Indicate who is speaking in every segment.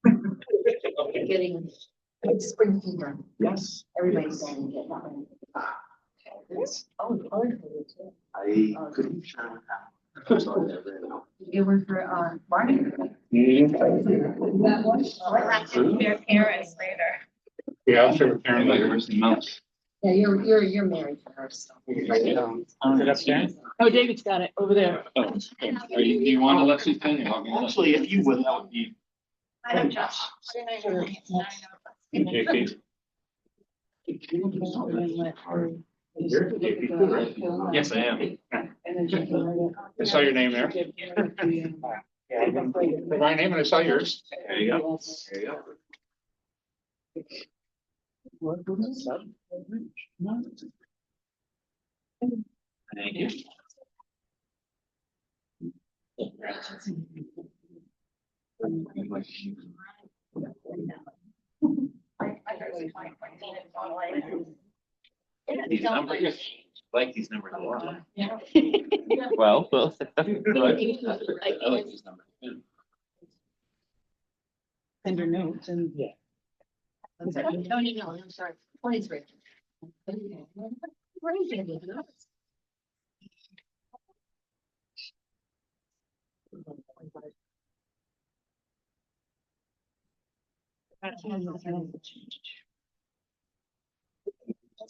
Speaker 1: Getting spring fever.
Speaker 2: Yes.
Speaker 1: Everybody's saying get that one. Oh,
Speaker 2: I couldn't share that. Sorry, I ran out.
Speaker 1: you were for, Martin? That one?
Speaker 3: Their parents later.
Speaker 4: Yeah, I'll share with Karen later. Where's the mouse?
Speaker 1: Yeah, you're married to her, so.
Speaker 4: Is it upstairs?
Speaker 3: Oh, David's got it over there.
Speaker 4: Oh, are you, do you want to let see thing?
Speaker 2: Actually, if you would, that would be.
Speaker 3: I know, Josh.
Speaker 4: JP?
Speaker 2: Yes, I am.
Speaker 4: I saw your name there. My name and I saw yours.
Speaker 2: There you go. There you go. Thank you. These numbers, like these numbers a lot. Well, I like these numbers.
Speaker 3: Send her notes and.
Speaker 4: Yeah.
Speaker 1: No, I'm sorry, 23. Where is it?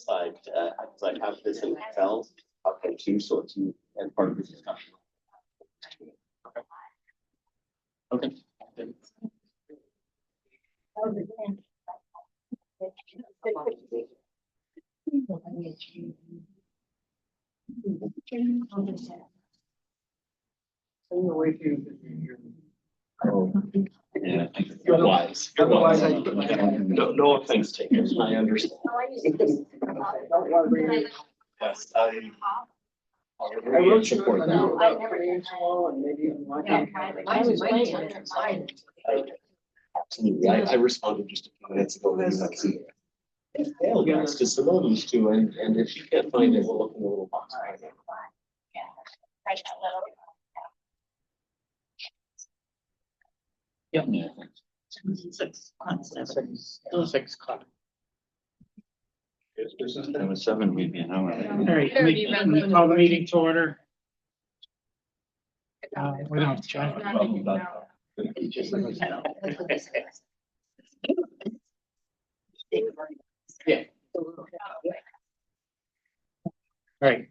Speaker 2: Like, I have this in Excel, okay, too, so it's you and part of the discussion. Okay. Oh, yeah. You're wise. You're wise. No offense taken, I understand. Yes, I wrote support that. Absolutely, I responded just a few minutes ago. Fail guys, because some of these two, and if you can't find it, we'll look in the little box.
Speaker 4: Yep.
Speaker 3: 6 o'clock.
Speaker 4: That was 7, we'd be an hour.
Speaker 3: All right, can we call the meeting to order? We don't have to try.
Speaker 4: Yeah.
Speaker 3: All right,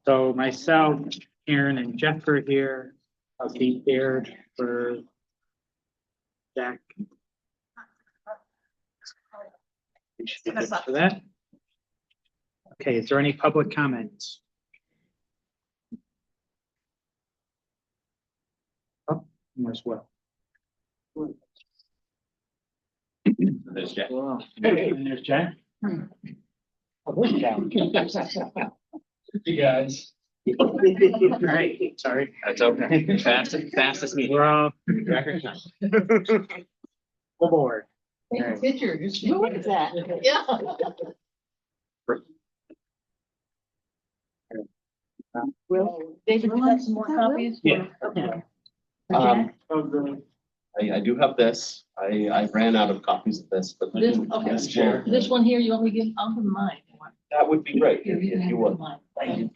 Speaker 3: so myself, Karen and Jeff are here. I'll be here for Jack. We should be good for that. Okay, is there any public comments? Oh, as well.
Speaker 2: There's Jack.
Speaker 3: Hey, and there's Jack. Oh, there's Jack.
Speaker 4: You guys.
Speaker 3: All right, sorry.
Speaker 2: That's okay. Fastest meeting.
Speaker 3: We're all full board.
Speaker 1: Take a picture. Who is that? Yeah.
Speaker 3: Will,
Speaker 1: David, you have some more copies?
Speaker 3: Yeah.
Speaker 1: Okay.
Speaker 2: I do have this. I ran out of copies of this, but.
Speaker 1: This, okay.
Speaker 2: This chair.
Speaker 1: This one here, you want me to give, I'll give mine.
Speaker 2: That would be great
Speaker 1: Here,
Speaker 2: if
Speaker 1: can
Speaker 2: you
Speaker 1: have
Speaker 2: would.
Speaker 1: mine.
Speaker 2: Thank you.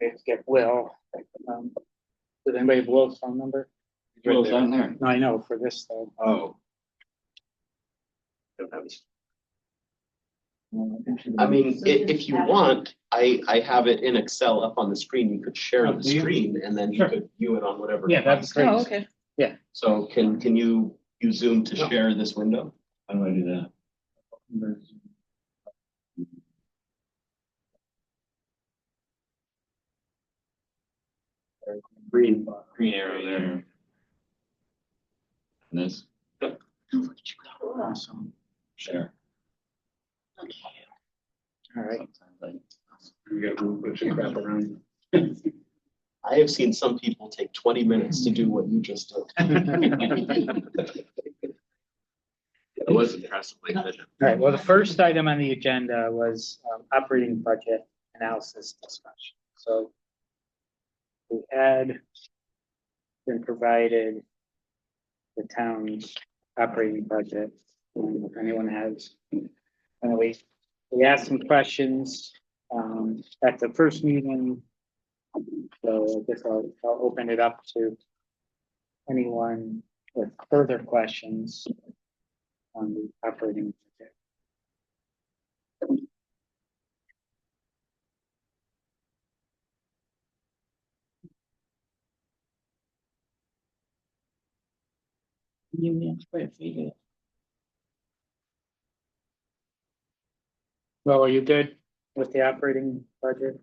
Speaker 3: let's get Will. Does anybody have Will's phone number?
Speaker 4: Will's on there.
Speaker 3: No, I know for this though.
Speaker 2: Oh. Don't have his- I mean, if you want, I have it in Excel up on the screen. You could share
Speaker 3: Oh,
Speaker 2: the
Speaker 3: do you?
Speaker 2: screen and then you
Speaker 3: Sure.
Speaker 2: could view it on whatever.
Speaker 3: Yeah, that's
Speaker 2: device.
Speaker 3: great.
Speaker 1: Okay.
Speaker 2: So can you use Zoom to share this window?
Speaker 4: How do I do that?
Speaker 2: Green.
Speaker 4: Green arrow there. And this,
Speaker 3: Awesome.
Speaker 4: share.
Speaker 3: All right.
Speaker 4: We got to move a bunch of crap around.
Speaker 2: I have seen some people take 20 minutes to do what you just did. It was impressively efficient.
Speaker 3: All right, well, the first item on the agenda was operating budget analysis discussion. So we had been provided the town's operating budget. And if anyone has, we asked some questions, at the first meeting. So I guess I'll open it up to anyone with further questions on the operating budget. Well, are you good with the operating budget?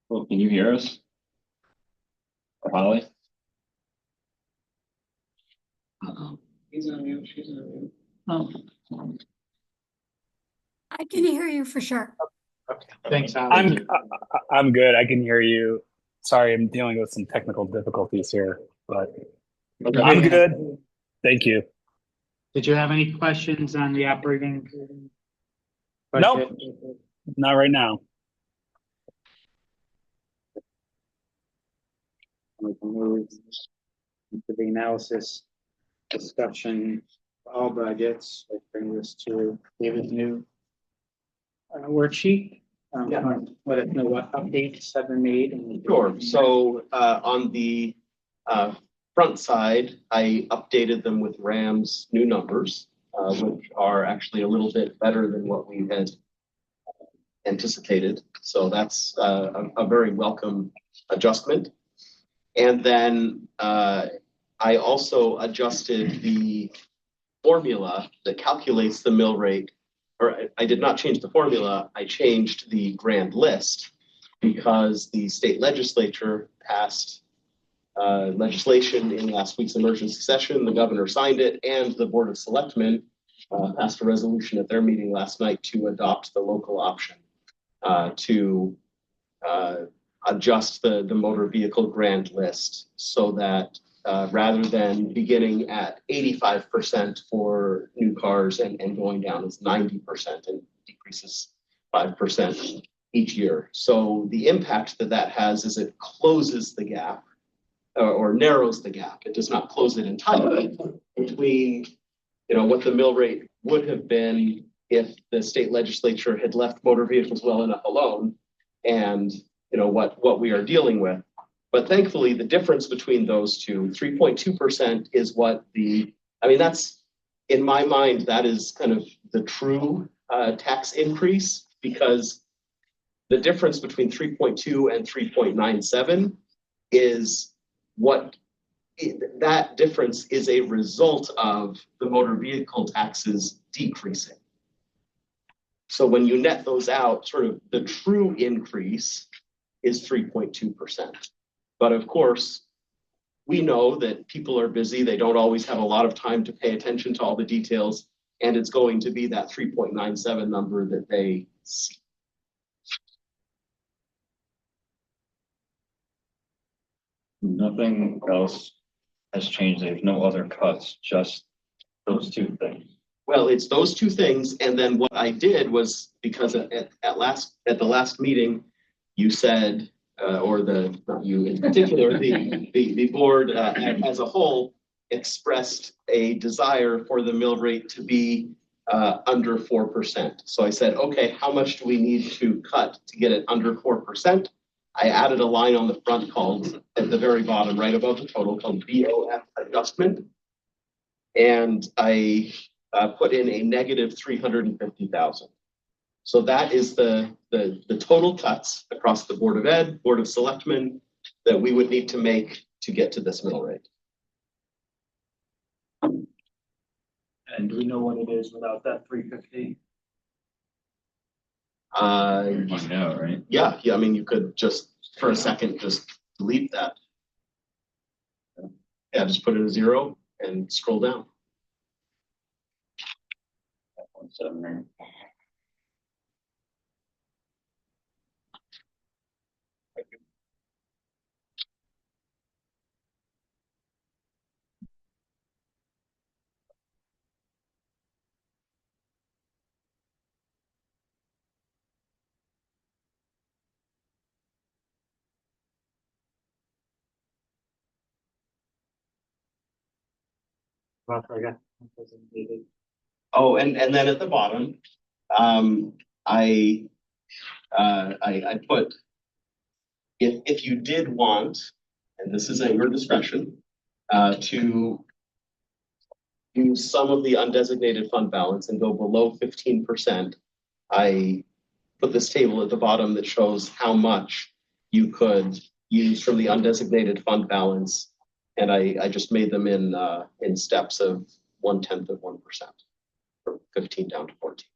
Speaker 4: Well, can you hear us? Holly?
Speaker 1: He's on mute, she's on mute.
Speaker 5: Oh. I can hear you for sure.
Speaker 3: Okay, thanks, Holly.
Speaker 6: I'm good. I can hear you. Sorry, I'm dealing with some technical difficulties here, but I'm good. Thank you.
Speaker 3: Did you have any questions on the operating
Speaker 6: Nope.
Speaker 3: budget?
Speaker 6: Not right now.
Speaker 3: We can move into the analysis discussion, of all budgets. I bring this to David's new worksheet. Let us know what updates have been made.
Speaker 2: Sure. So on the front side, I updated them with Ram's new numbers, which are actually a little bit better than what we had anticipated. So that's a very welcome adjustment. And then I also adjusted the formula that calculates the mill rate, or I did not change the formula, I changed the grand list because the state legislature passed legislation in last week's emergency session. The governor signed it, and the Board of Selectmen passed a resolution at their meeting last night to adopt the local option to adjust the motor vehicle grand list so that rather than beginning at 85% for new cars and going down as 90% and decreases 5% each year. So the impact that has is it closes the gap or narrows the gap. It does not close it entirely between, what the mill rate would have been if the state legislature had left motor vehicles well enough alone and what we are dealing with. But thankfully, the difference between those two, 3.2% is what that's, in my mind, that is kind of the true tax increase, because the difference between 3.2 and 3.97 is that difference is a result of the motor vehicle taxes decreasing. So when you net those out, sort of the true increase is 3.2%. But of course, we know that people are busy. They don't always have a lot of time to pay attention to all the details. And it's going to be that 3.97 number that they see.
Speaker 4: Nothing else has changed. There's no other cuts, just those two things.
Speaker 2: Well, it's those two things. And then what I did was, because at the last meeting, you said, or not you in particular, the board as a whole expressed a desire for the mill rate to be under 4%. So I said, okay, how much do we need to cut to get it under 4%? I added a line on the front called, at the very bottom, right above the total, called BOF adjustment. And I put in a negative 350,000. So that is the total cuts across the Board of Ed, Board of Selectmen that we would need to make to get to this mill rate.
Speaker 6: And do we know what it is without that 350?
Speaker 4: Find out, right?
Speaker 2: Yeah. I mean, you could just, for a second, just delete that. Yeah, just put in a 0 and scroll down.
Speaker 4: 1.7.
Speaker 2: Oh, and then at the bottom, I put, if you did want, and this is at your discretion, to use some of the undesignated fund balance and go below 15%, I put this table at the bottom that shows how much you could use from the undesignated fund balance. And I just made them in steps of 1/10 of 1%, from 15 down to 14.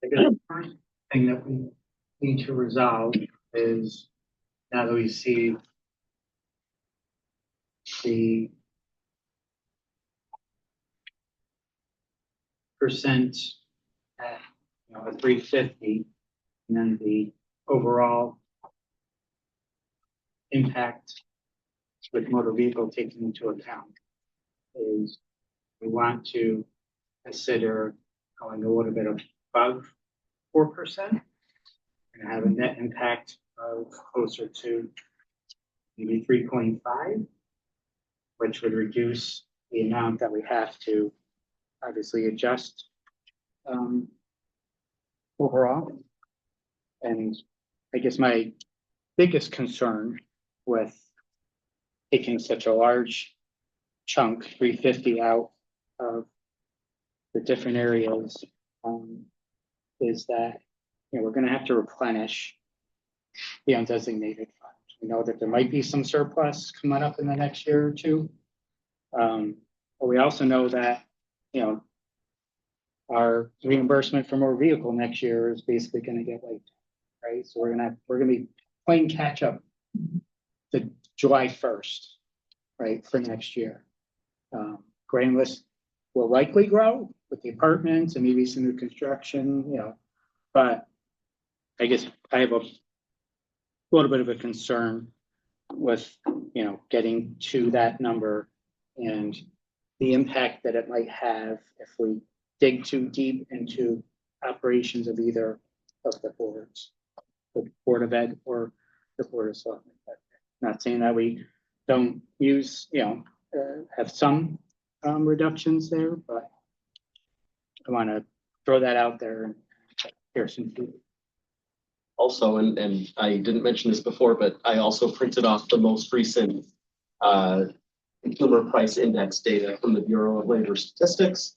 Speaker 1: I guess the first thing that we need to resolve is, now that we see the percent at, a 350, and then the overall impact with motor vehicle taken into account, is we want to consider going a little bit above 4% and have a net impact of closer to maybe 3.5, which would reduce the amount that we have to obviously adjust overall. And I guess my biggest concern with taking such a large chunk, 350, out of the different areas, is that, we're going to have to replenish the undesignated funds. We know that there might be some surplus coming up in the next year or two. But we also know that, our reimbursement for motor vehicle next year is basically going to get late, right? So we're going to be playing catch up to July 1st, right, for next year. Grand list will likely grow with the apartments and maybe some new construction, but I guess I have a little bit of a concern with, getting to that number and the impact that it might have if we dig too deep into operations of either of the boards, the Board of Ed or the Board of Selectmen. Not saying that we don't use, have some reductions there, but I want to throw that out there and hear some food.
Speaker 2: Also, and I didn't mention this before, but I also printed off the most recent consumer price index data from the Bureau of Labor Statistics.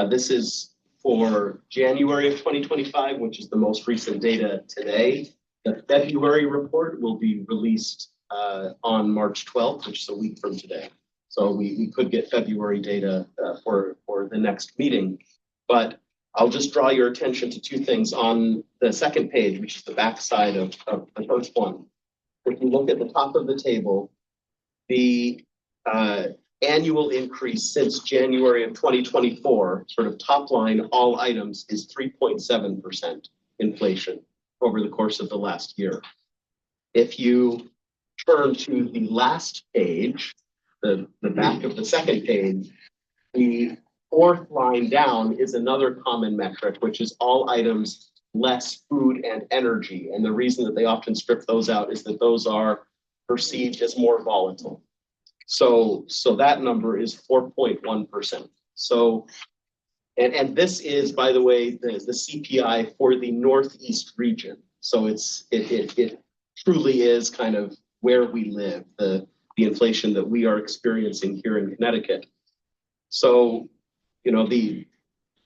Speaker 2: This is for January of 2025, which is the most recent data today. The February report will be released on March 12th, which is a week from today. So we could get February data for the next meeting. But I'll just draw your attention to two things on the second page, which is the backside of the first one. If you look at the top of the table, the annual increase since January of 2024, sort of top line, all items, is 3.7% inflation over the course of the last year. If you turn to the last page, the back of the second page, the fourth line down is another common metric, which is all items less food and energy. And the reason that they often strip those out is that those are perceived as more volatile. So that number is 4.1%. So, and this is, by the way, the CPI for the Northeast region. So it truly is kind of where we live, the inflation that we are experiencing here in Connecticut. So, the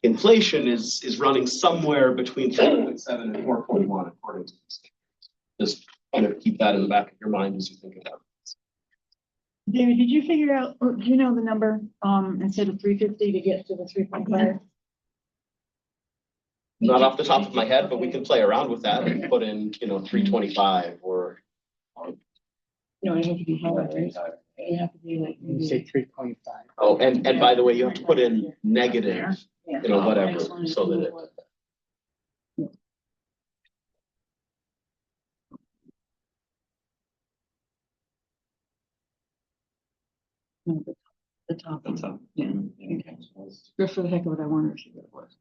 Speaker 2: inflation is running somewhere between 3.7 and 4.1, according to this. Just kind of keep that in the back of your mind as you think about it.
Speaker 7: David, did you figure out, or do you know the number, instead of 350 to get to the 3.5?
Speaker 2: Not off the top of my head, but we can play around with that and put in, 325 or.
Speaker 7: No, it has to be higher, right? It have to be like.
Speaker 1: You say 3.5.
Speaker 2: Oh, and by the way, you have to put in negative,
Speaker 7: Yeah.
Speaker 2: whatever, so that it.
Speaker 7: No, the top.
Speaker 4: That's up.
Speaker 7: Yeah. Okay. Just for the heck of it, I wonder if it was.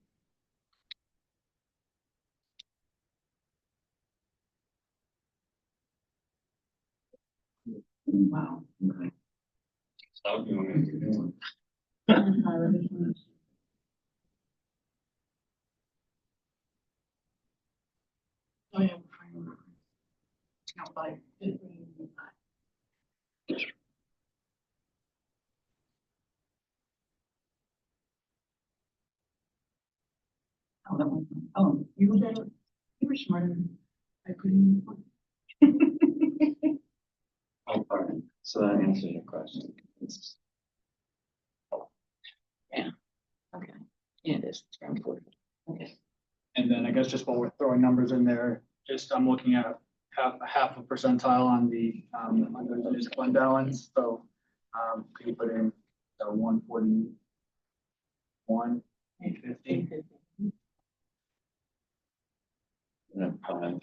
Speaker 7: Wow. Okay.
Speaker 4: So you want me to do one?
Speaker 7: Oh, yeah. Count by. Oh, that one. Oh, you were better. You were smarter. Than I couldn't.
Speaker 4: Oh, all right. So that answers your question.
Speaker 7: Okay. Yeah, it is. It's very important. Okay.
Speaker 8: And then I guess just while we're throwing numbers in there, just I'm looking at half a percentile on the unused fund balance, so could you put in 141, 850?
Speaker 4: Yeah, fine.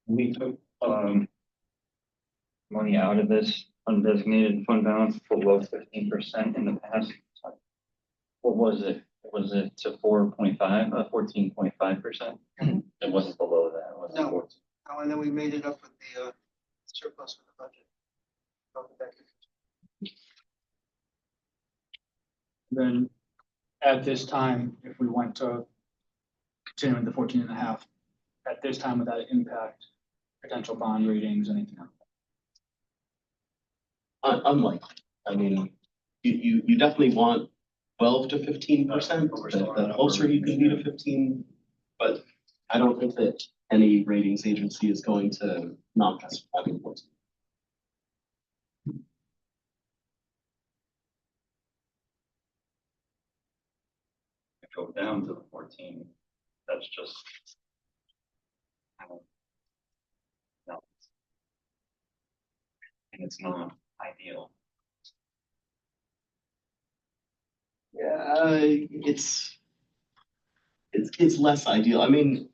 Speaker 4: We took, money out of this undesignated fund balance below 15% in the past. What was it? Was it to 4.5, 14.5%? It wasn't below that, it wasn't
Speaker 9: No.
Speaker 4: 14.
Speaker 9: Oh, and then we made it up with the surplus for the budget.
Speaker 8: Then at this time, if we went to continuing the 14.5, at this time, would that impact potential bond ratings, anything else?
Speaker 2: Unlikely. I mean, you definitely want 12 to 15%, the closer you can be to 15, but I don't think that any ratings agency is going to knock us for having 14.
Speaker 4: Go down to the 14, that's just. No. And it's not ideal.
Speaker 2: Yeah, it's less ideal. I mean,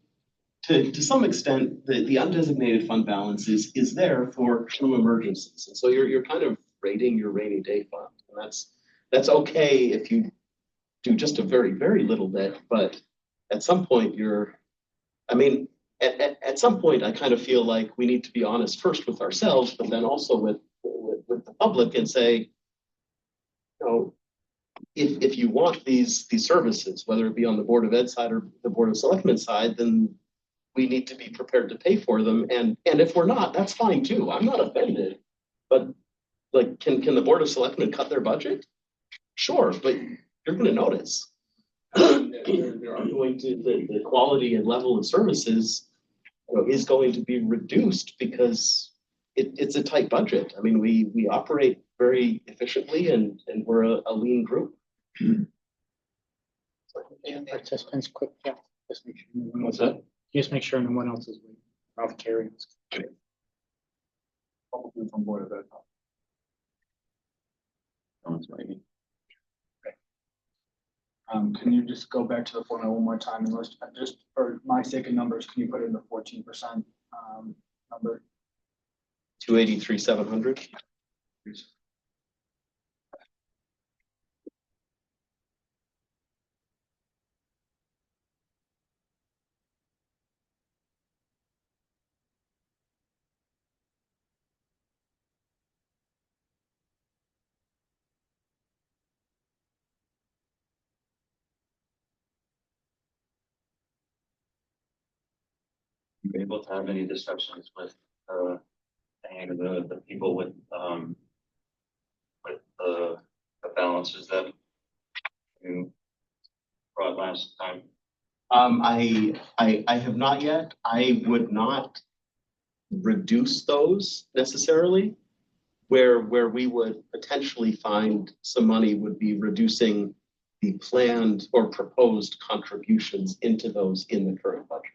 Speaker 2: to some extent, the undesignated fund balance is there for true emergencies. And so you're kind of rating your rainy day fund. And that's okay if you do just a very, very little bit, but at some point at some point, I kind of feel like we need to be honest first with ourselves, but then also with the public and say, you know, if you want these services, whether it be on the Board of Ed side or the Board of Selectmen side, then we need to be prepared to pay for them. And if we're not, that's fine too. I'm not offended. But like, can the Board of Selectmen cut their budget? Sure, but you're going to notice. There are going to the quality and level of services, you know, is going to be reduced because it's a tight budget. I mean, we operate very efficiently and we're a lean group.
Speaker 1: Participants, quick, yeah, just make sure. no one
Speaker 4: What's
Speaker 1: else-
Speaker 4: that?
Speaker 1: Just make sure no one else is waiting. Ralph Carey.
Speaker 8: Probably from Board of Ed.
Speaker 4: Someone's waiting.
Speaker 8: Can you just go back to the formula one more time and list, just for my sake of numbers, can you put in the 14% number?
Speaker 2: 283,700.
Speaker 4: You able to have any discussions with, any of the people with the balances that you brought out last time?
Speaker 2: I have not yet. I would not reduce those necessarily. Where we would potentially find some money would be reducing the planned or proposed contributions into those in the current budget.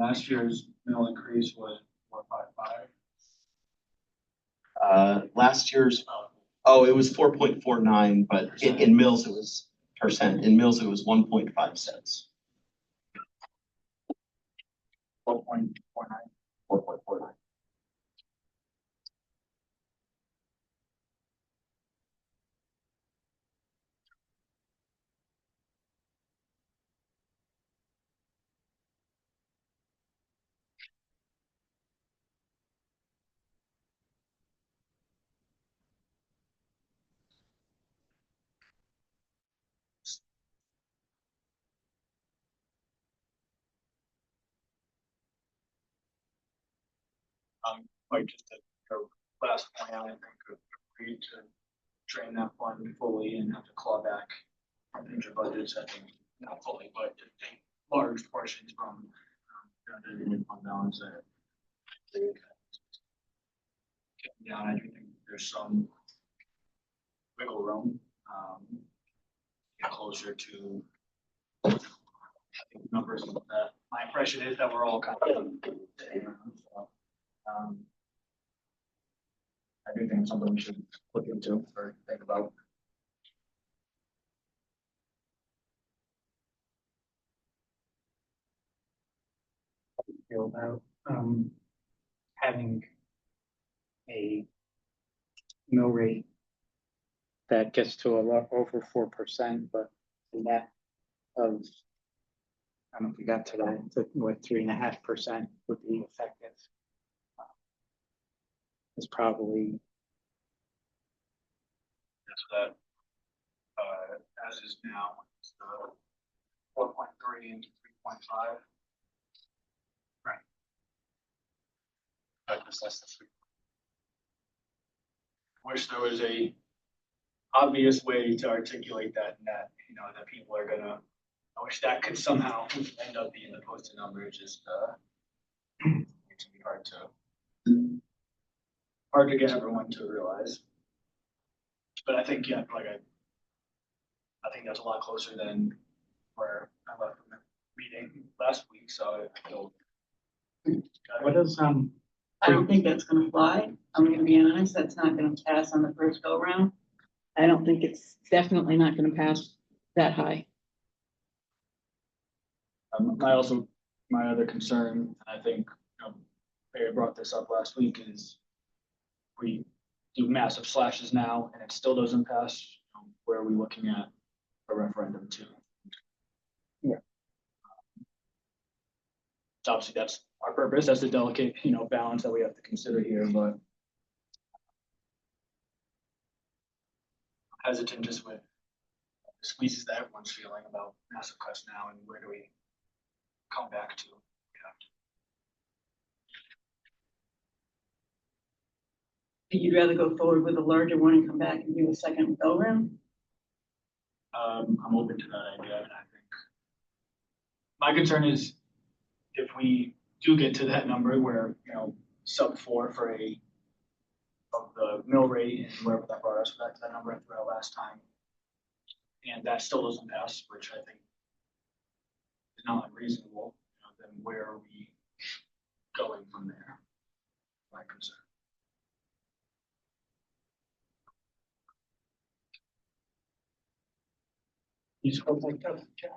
Speaker 8: Last year's mill increase was 4.55.
Speaker 2: Last year's, oh, it was 4.49, but in mills it was percent. In mills it was 1.5 cents.
Speaker 8: 4.49.
Speaker 2: 4.49.
Speaker 8: Like just to go last point, I think agreed to drain that fund fully and have to claw back from future budgets. I think not fully, but to take large portions from the fund balance that they kept down. I do think there's some wiggle room. Get closer to I think numbers that my impression is that we're all kind of sitting around. So, I do think it's something we should look into or think about.
Speaker 1: Feel about, having a mill rate that gets to a lot over 4%, but the net of, I don't know if we got to that, to what 3.5% would be effective. Is probably,
Speaker 8: That's that, as is now, it's 4.3 and 3.5. Right. That's less than 3. Wish there was a obvious way to articulate that net, that people are gonna, I wish that could somehow end up being the posted number. It's just, it's gonna be hard to get everyone to realize. But I think, yeah, like I think that's a lot closer than where I left from the meeting last week, so I feel.
Speaker 1: what is,
Speaker 7: I don't think that's gonna fly. I'm gonna be honest, that's not gonna pass on the first go round. I don't think it's definitely not gonna pass that high.
Speaker 8: My other concern, and I think, Barry brought this up last week, is we do massive slashes now and it still doesn't pass, where are we looking at a referendum to?
Speaker 1: Yeah.
Speaker 8: So obviously that's our purpose, that's the delicate, balance that we have to consider here, but I'm hesitant just with the squeezes that everyone's feeling about massive cuts now and where do we come back to?
Speaker 7: You'd rather go forward with a larger one and come back and do a second go round?
Speaker 8: I'm open to that idea, and I think my concern is if we do get to that number where, sub 4 for of the mill rate and wherever that brought us back to that number I threw out last time, and that still doesn't pass, which I think is not unreasonable, then where are we going from there? My concern.
Speaker 1: you spoke like that, John?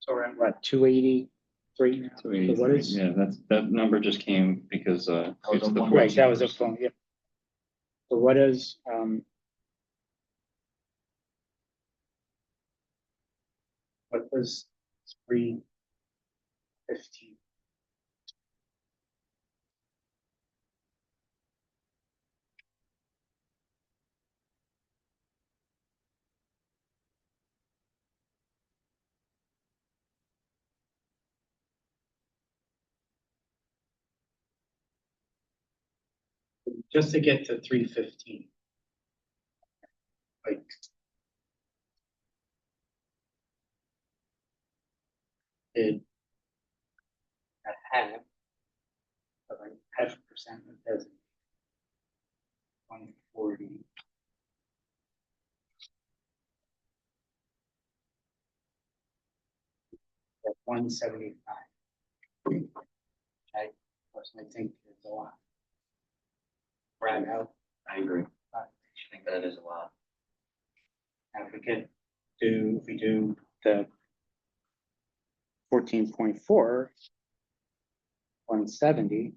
Speaker 1: So we're at what, 283 now? So what is?
Speaker 4: Yeah, that number just came because, it's the
Speaker 1: Right, that was a phone, yeah. So what is, was 315. Just to get to 315. Like. It. At half. But like half a percent of doesn't. 140. At 175. I personally think is a lot. Right out.
Speaker 4: I agree. I think that is a lot.
Speaker 1: Now, if we do the 14.4, 170,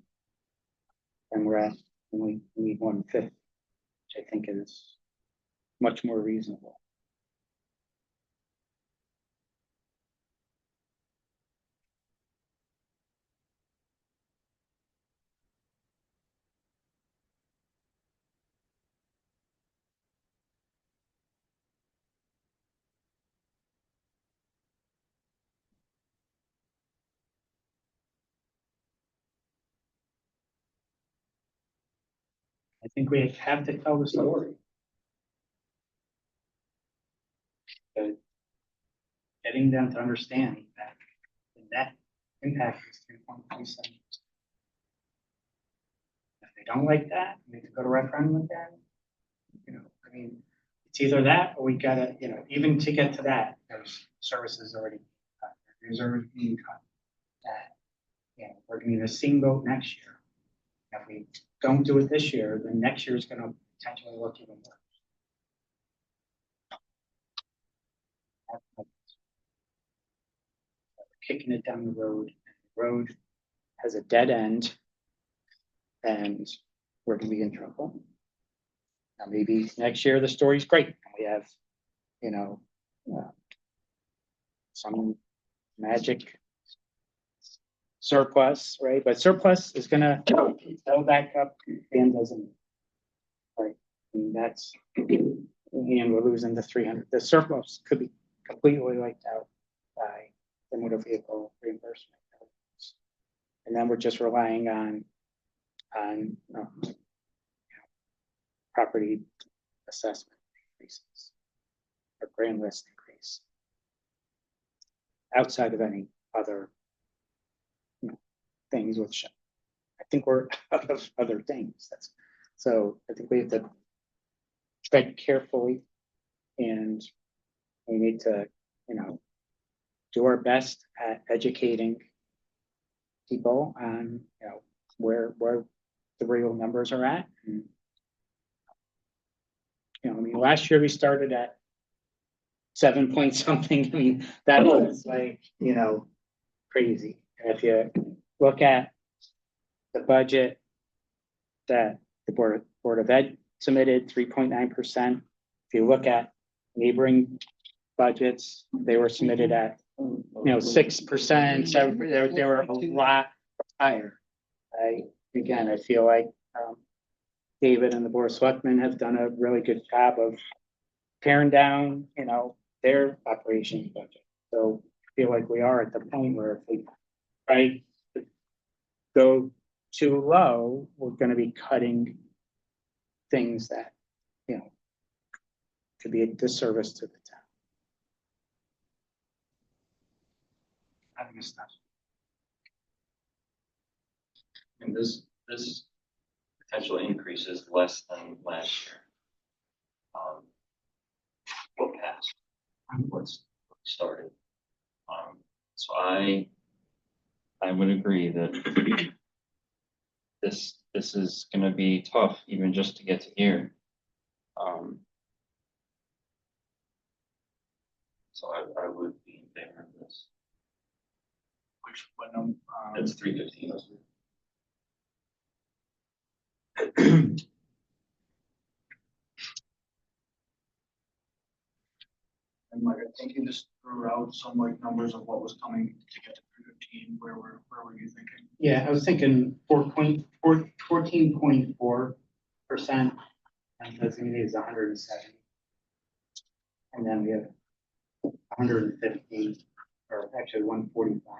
Speaker 1: and we're at, we need 150, which I think is much more reasonable. I think we have to tell the story. But getting them to understand that the net impact is 3.27. If they don't like that, we can go to referendum again. You know, I mean, it's either that or we gotta, you know, even to get to that, there's services already cut. There's already being cut. That, you know, we're gonna need a steamboat next year. If we don't do it this year, then next year is gonna potentially look even worse. Kicking it down the road. The road has a dead end, and we're gonna be in trouble. Now, maybe next year the story's great, and we have, you know, some magic surplus, right? But surplus is gonna go back up and doesn't, right? And that's, and we're losing the 300. The surplus could be completely wiped out by the motor vehicle reimbursement. And then we're just relying on property assessment increases or grand list increase outside of any other, you know, things, which I think we're out of other things. That's so I think we have to tread carefully, and we need to, you know, do our best at educating people on, you know, where the real numbers are at. And, you know, I mean, last year we started at 7 point something. I mean, that was like, you know, crazy. And if you look at the budget that the Board of Ed submitted, 3.9%. If you look at neighboring budgets, they were submitted at, you know, 6%. So they were a lot higher. Again, I feel like David and the Board of Selectmen have done a really good job of paring down, you know, their operations budget. So I feel like we are at the point where if we try to go too low, we're going to be cutting things that, you know, could be a disservice to the town. I think it's not.
Speaker 4: And this potential increase is less than last year. What passed, what's started. So I would agree that this is going to be tough, even just to get to here. So I would be in favor of this.
Speaker 8: Which one?
Speaker 4: It's 315.
Speaker 8: And like, I think you just threw out some like numbers of what was coming to get to 315. Where were you thinking?
Speaker 1: Yeah, I was thinking 14.4%, and designated is 170. And then we have 150, or actually 145.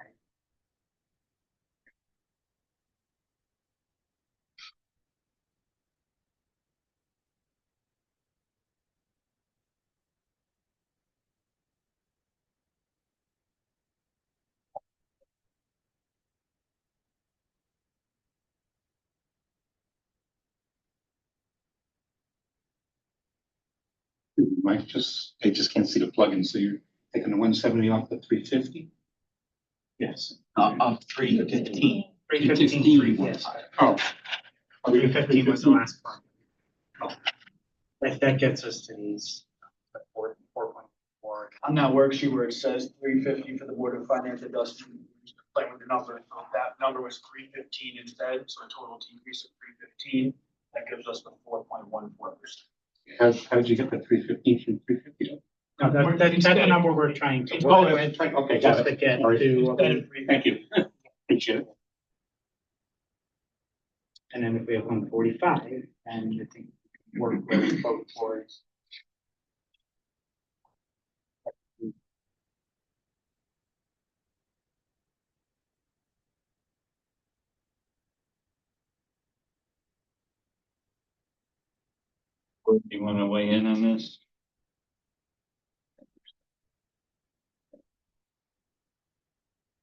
Speaker 10: Mike, I just can't see the plugin, so you're taking the 170 off the 350?
Speaker 1: Yes.
Speaker 2: Of 315.
Speaker 1: 315, yes.
Speaker 10: Oh.
Speaker 1: 315 was the last one. Oh. That gets us to these 4.4.
Speaker 8: On that worksheet where it says 350 for the Board of Finance adjustment, playing with the number, so that number was 315 instead, so a total decrease of 315. That gives us the 4.14%.
Speaker 10: How did you get the 315 from 350?
Speaker 1: No, that's the number we're trying to.
Speaker 10: Oh,
Speaker 1: work
Speaker 10: that's right.
Speaker 1: with,
Speaker 10: Okay,
Speaker 1: just
Speaker 10: got
Speaker 1: to
Speaker 10: it.
Speaker 1: get
Speaker 10: All right.
Speaker 1: to,
Speaker 10: Thank you. Appreciate it.
Speaker 1: and then if we have 145, and I think work with both boards.
Speaker 4: Do you want to weigh in on this?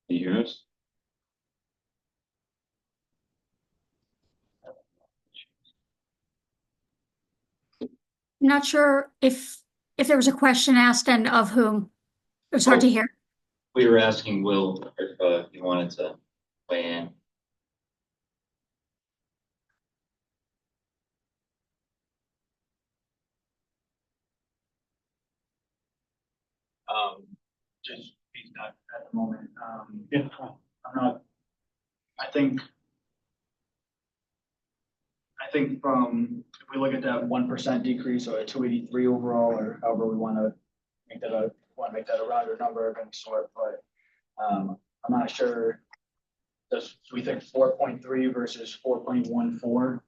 Speaker 4: Do you hear us?
Speaker 5: I'm not sure if there was a question asked and of whom. It was hard to hear.
Speaker 4: We were asking Will if he wanted to weigh in.
Speaker 8: Just he's not at the moment.
Speaker 1: Yeah.
Speaker 8: I'm not. I think from if we look at that 1% decrease or a 283 overall, or however we want to make that a rounder number of any sort, but I'm not sure. Do we think 4.3 versus 4.14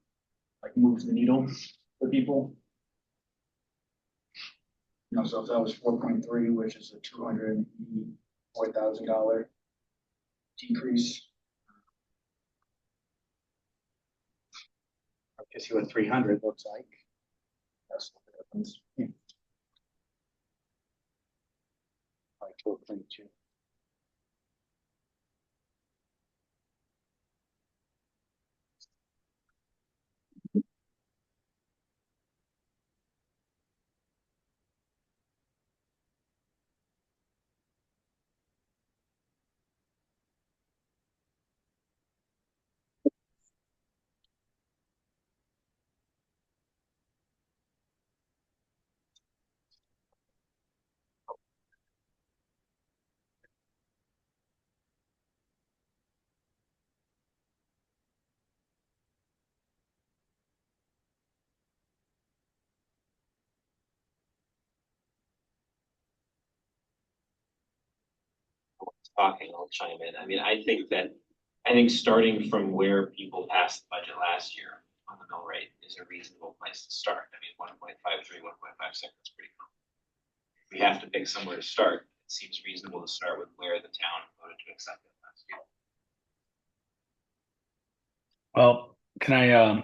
Speaker 8: like moves the needle for people? You know, so if that was 4.3, which is a $204,000 decrease.
Speaker 1: I guess you what 300 looks like.
Speaker 8: That's what happens.
Speaker 1: Like 4.2.
Speaker 11: Talking, I'll chime in. I mean, I think starting from where people passed the budget last year on the mill rate is a reasonable place to start. I mean, 1.53, 1.56 is pretty cool. We have to pick somewhere to start. It seems reasonable to start with where the town voted to accept it last year.
Speaker 6: Well, can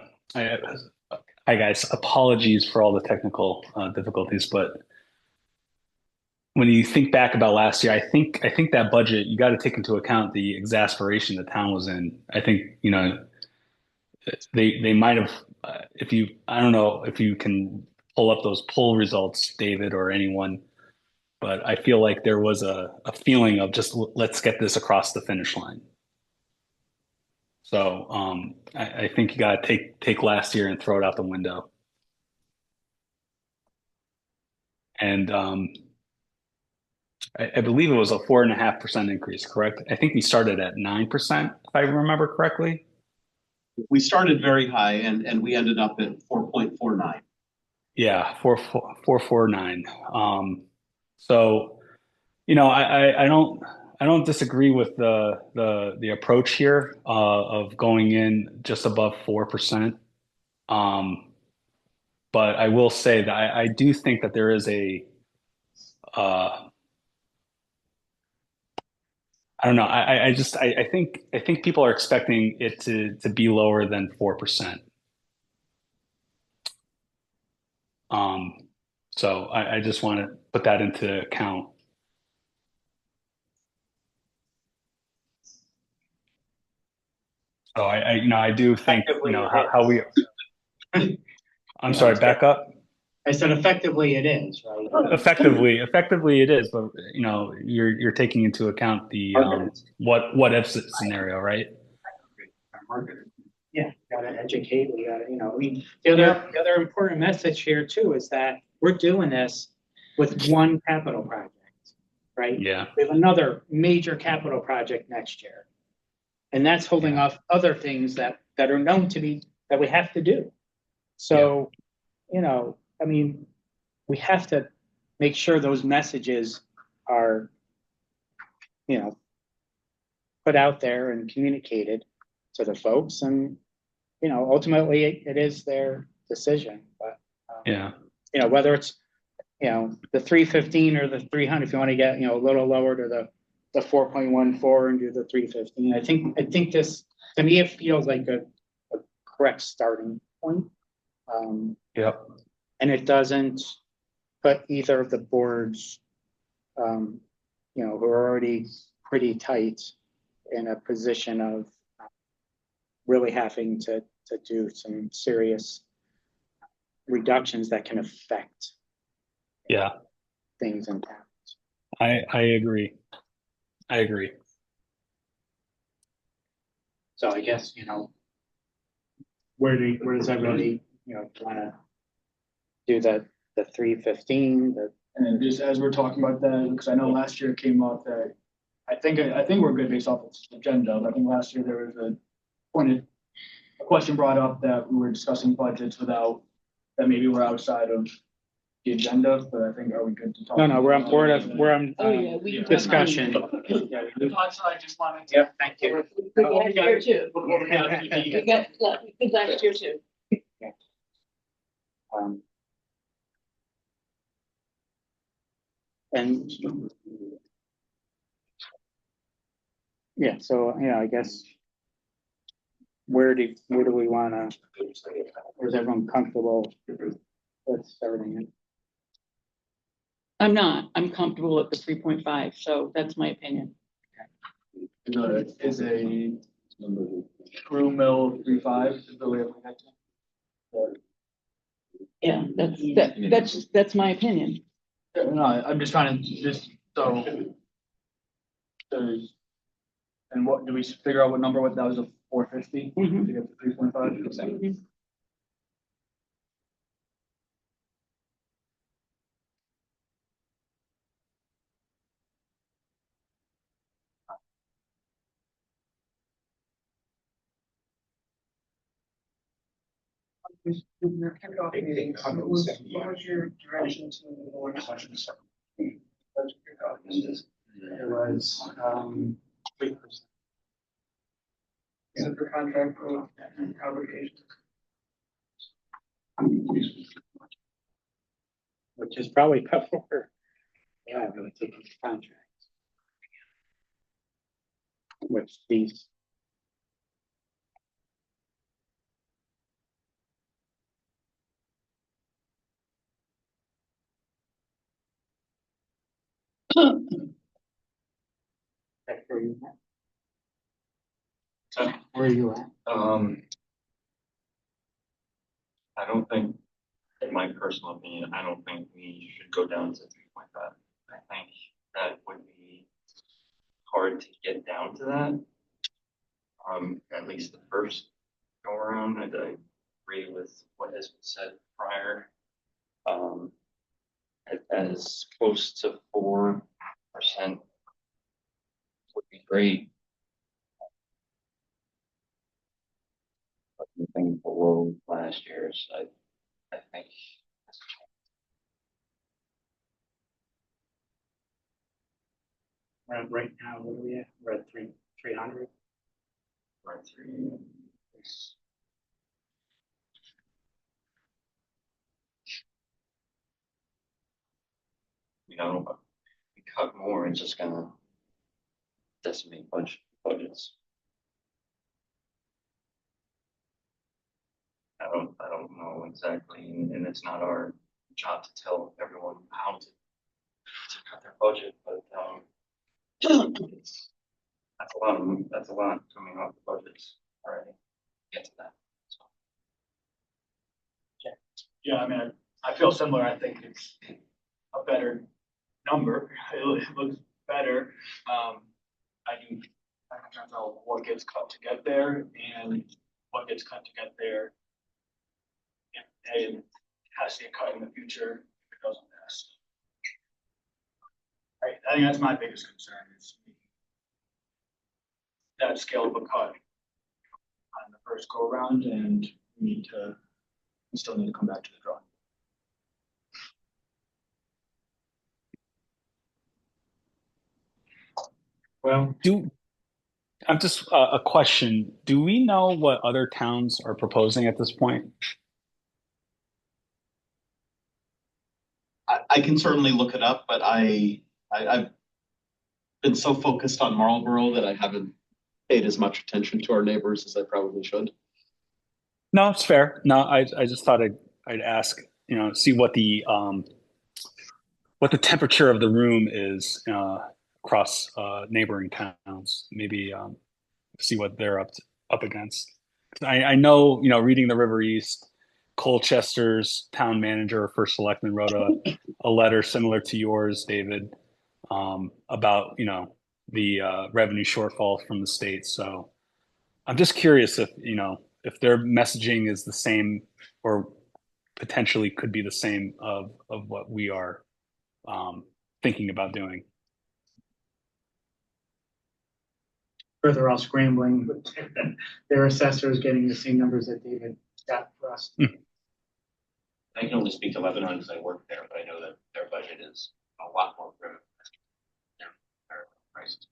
Speaker 6: hi guys, apologies for all the technical difficulties, but when you think back about last year, I think that budget, you got to take into account the exasperation the town was in. I think, you know, they might have, I don't know if you can pull up those poll results, David, or anyone, but I feel like there was a feeling of just let's get this across the finish line. So I think you got to take last year and throw it out the window. And I believe it was a 4.5% increase, correct? I think we started at 9%, if I remember correctly.
Speaker 2: We started very high and we ended up at 4.49.
Speaker 6: Yeah, 449. So, I don't disagree with the approach here of going in just above 4%. But I will say that I do think that there is uh, I don't know. I think people are expecting it to be lower than 4%. Um, so I just want to put that into account. So I do think, how we, I'm sorry, back up.
Speaker 1: I said effectively it is, right?
Speaker 6: Effectively it is, but you're taking into account the what if scenario, right?
Speaker 1: Yeah, gotta educate, we gotta, I mean, the other important message here too is that we're doing this with one capital project, right?
Speaker 6: Yeah.
Speaker 1: We have another major capital project next year. And that's holding off other things that are known to be, that we have to do. So, I mean, we have to make sure those messages are, put out there and communicated to the folks, and ultimately it is their decision. But
Speaker 6: Yeah.
Speaker 1: whether it's the 315 or the 300, if you want to get a little lower to the 4.14 and do the 315, I think this, to me, it feels like a correct starting point.
Speaker 6: Yep.
Speaker 1: And it doesn't put either of the boards, who are already pretty tight, in a position of really having to do some serious reductions that can affect things in town.
Speaker 6: I agree. I agree.
Speaker 1: So I guess, where does everybody, want to do the 315,
Speaker 8: And just as we're talking about that, because I know last year it came up that I think we're good based off of the agenda. I think last year there was a question brought up that we were discussing budgets that maybe we're outside of the agenda, but I think, are we good to talk?
Speaker 1: No, we're on board of, we're on
Speaker 7: Oh, yeah, we can-
Speaker 1: discussion.
Speaker 8: Thoughts, I just wanted to.
Speaker 1: Yep, thank you.
Speaker 7: We got last year too. We got last year too.
Speaker 1: And yeah, so, I guess where do we want to, is everyone comfortable with starting it?
Speaker 7: I'm not. I'm comfortable at the 3.5, so that's my opinion.
Speaker 8: No, it is a crew mill 3.5 is the way of it.
Speaker 7: Yeah, that's my opinion.
Speaker 8: No, I'm just trying to and what, do we figure out what number, what that was, a 450?
Speaker 7: Mhm.
Speaker 8: To get to 3.5?
Speaker 9: What was your direction to the board?
Speaker 1: It was 3%.
Speaker 9: Is it for contract or obligations?
Speaker 1: Which is probably before, really taking contracts. Which these. That's where you at? Where are you at?
Speaker 4: I don't think, in my personal opinion, I don't think we should go down to 3.5. I think that would be hard to get down to that. At least the first go around, and I agree with what has been said prior. As close to 4% would be great. But anything below last year's, I think.
Speaker 1: Right now, what are we at? We're at 300.
Speaker 4: Right, three. You know, if we cut more, it's just gonna decimate budgets. I don't know exactly, and it's not our job to tell everyone how to cut their budget, but, that's a lot coming off the budgets already. Get to that. So,
Speaker 8: Yeah, I mean, I feel similar. I think it's a better number. It looks better. I do, I can tell what gets cut to get there and what gets cut to get there. And it has to get cut in the future if it doesn't pass. I think that's my biggest concern is that scale of a cut on the first go around, and we still need to come back to the drawing.
Speaker 1: Well,
Speaker 6: I'm just a question. Do we know what other towns are proposing at this point?
Speaker 2: I can certainly look it up, but I've been so focused on Marlboro that I haven't paid as much attention to our neighbors as I probably should.
Speaker 6: No, it's fair. No, I just thought I'd ask, see what the temperature of the room is across neighboring towns. Maybe see what they're up against. I know, reading the River East, Colchester's town manager, first selectman, wrote a letter similar to yours, David, about the revenue shortfall from the state. So I'm just curious if their messaging is the same or potentially could be the same of what we are thinking about doing.
Speaker 1: further all scrambling, but their assessors getting the same numbers that David got for us.
Speaker 11: I can only speak to Lebanon because I work there, but I know that their budget is a lot more grim. Their prices.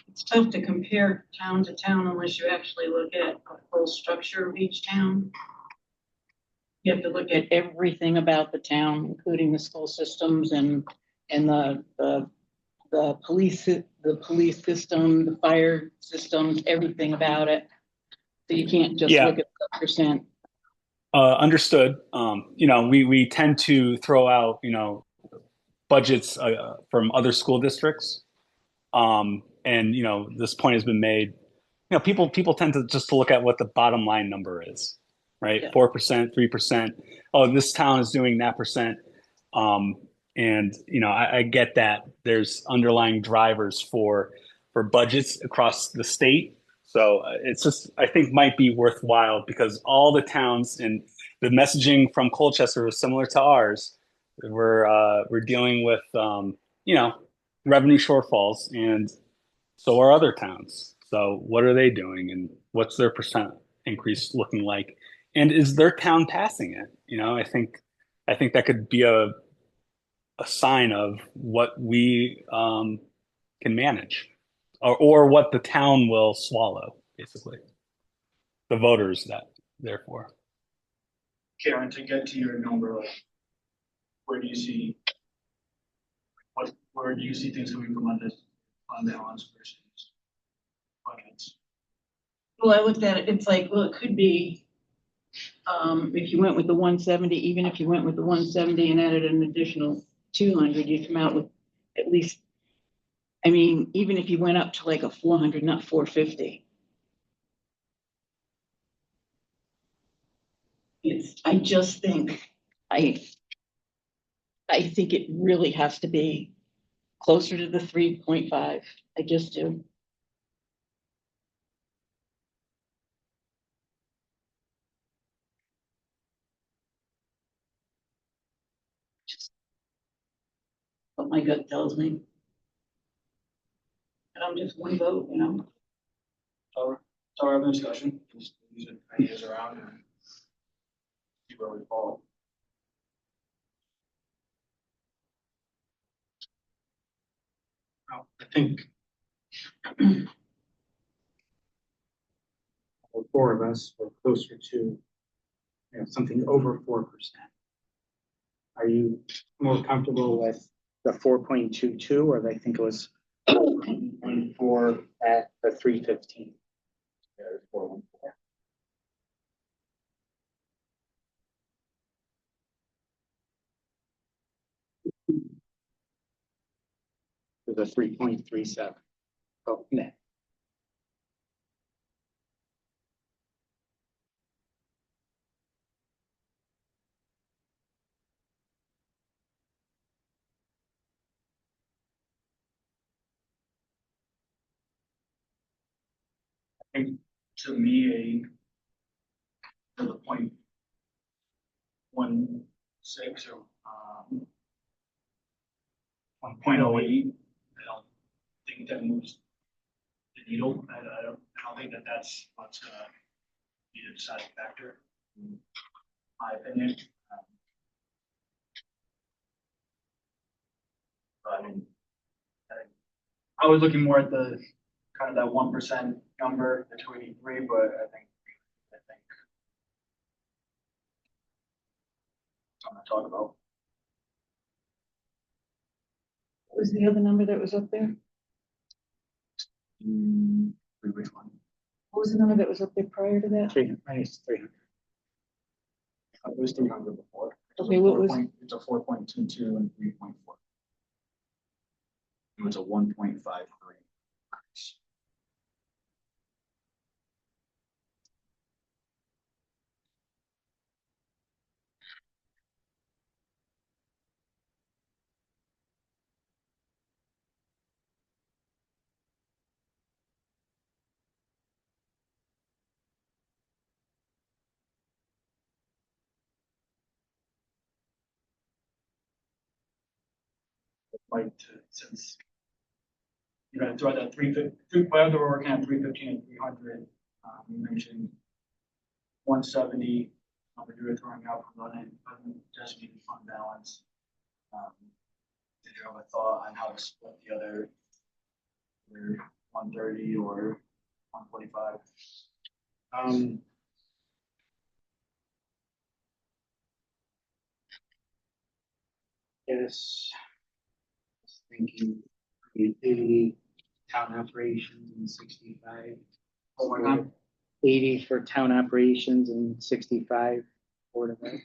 Speaker 7: It's tough to compare town to town unless you actually look at a full structure of each town. You have to look at everything about the town, including the school systems and the police system, the fire systems, everything about it. So you can't just look at the percent.
Speaker 6: Understood. We tend to throw out, budgets from other school districts. And, this point has been made, people tend to just to look at what the bottom line number is, right?
Speaker 7: Yeah.
Speaker 6: 4%, 3%. Oh, this town is doing that percent. And, I get that there's underlying drivers for budgets across the state. So it's just, I think might be worthwhile because all the towns and the messaging from Colchester was similar to ours. We're dealing with, revenue shortfalls, and so are other towns. So what are they doing, and what's their percent increase looking like? And is their town passing it? I think that could be a sign of what we can manage, or what the town will swallow, basically. The voters therefore.
Speaker 8: Karen, to get to your number, like, where do you see things coming from on this fund balance versus budgets?
Speaker 7: Well, I looked at it, it's like, well, it could be, if you went with the 170, even if you went with the 170 and added an additional 200, you'd come out with at least, even if you went up to like a 400, not 450. I just think, I think it really has to be closer to the 3.5. I just do. Just what my gut tells me. And I'm just one vote,
Speaker 8: So we're having a discussion, just use ideas around and see where we fall. I think
Speaker 1: The four of us were closer to, something over 4%. Are you more comfortable with the 4.22, or I think it was 4 at the 315?
Speaker 2: There's 414.
Speaker 1: To the 3.37. Oh, net.
Speaker 8: I think to me, to the 0.16 or 1.08, I don't think that moves the needle. I don't think that that's what's gonna be the deciding factor, in my opinion. But I mean, I was looking more at the kind of that 1% number, the 283, but I think I'm gonna talk about.
Speaker 7: What was the other number that was up there?
Speaker 8: Which one?
Speaker 7: What was the number that was up there prior to that?
Speaker 1: 300, minus 300.
Speaker 8: It was 300 before.
Speaker 7: Okay, what was-
Speaker 8: It's a 4.22 and 3.4. It was a 1.53. Like since you're gonna throw that 350, whether we're working at 315 and 300, you mentioned 170, we were throwing out from undesignated fund balance. Did you have a thought on how to split the other, or 130 or 145?
Speaker 1: Yes. I was thinking 80 town operations and 65.
Speaker 8: Oh, my God.
Speaker 1: 80 for town operations and 65 Board of Ed.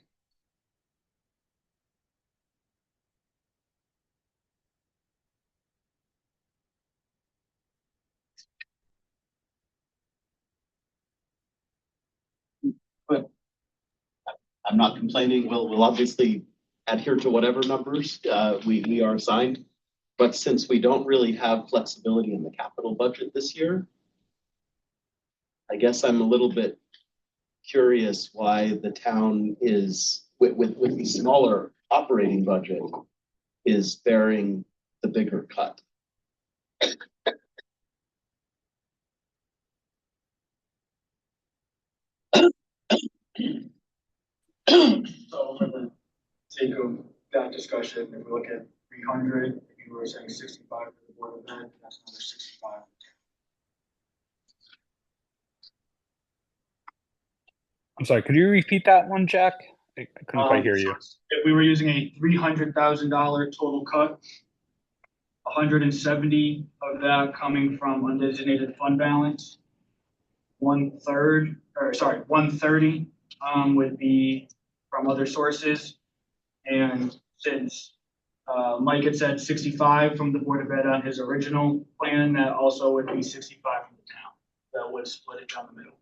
Speaker 2: I'm not complaining. We'll obviously adhere to whatever numbers we are assigned. But since we don't really have flexibility in the capital budget this year, I guess I'm a little bit curious why the town is, with the smaller operating budget, is bearing the bigger cut.
Speaker 8: So for the sake of that discussion, if we look at 300, if you were saying 65 for the Board of Ed, that's another 65.
Speaker 6: I'm sorry, could you repeat that one, Jack? I couldn't quite hear you.
Speaker 8: If we were using a $300,000 total cut, 170 of that coming from undesignated fund balance, 130 would be from other sources. And since Mike had said 65 from the Board of Ed on his original plan, that also would be 65 from the town. That would split it down the middle.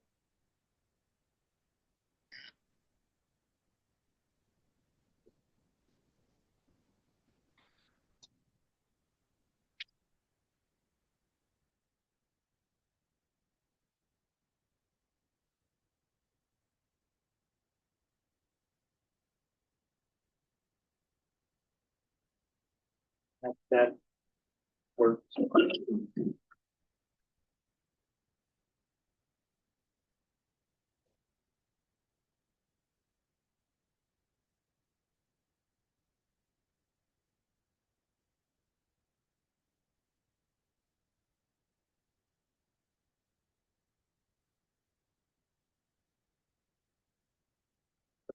Speaker 1: That works.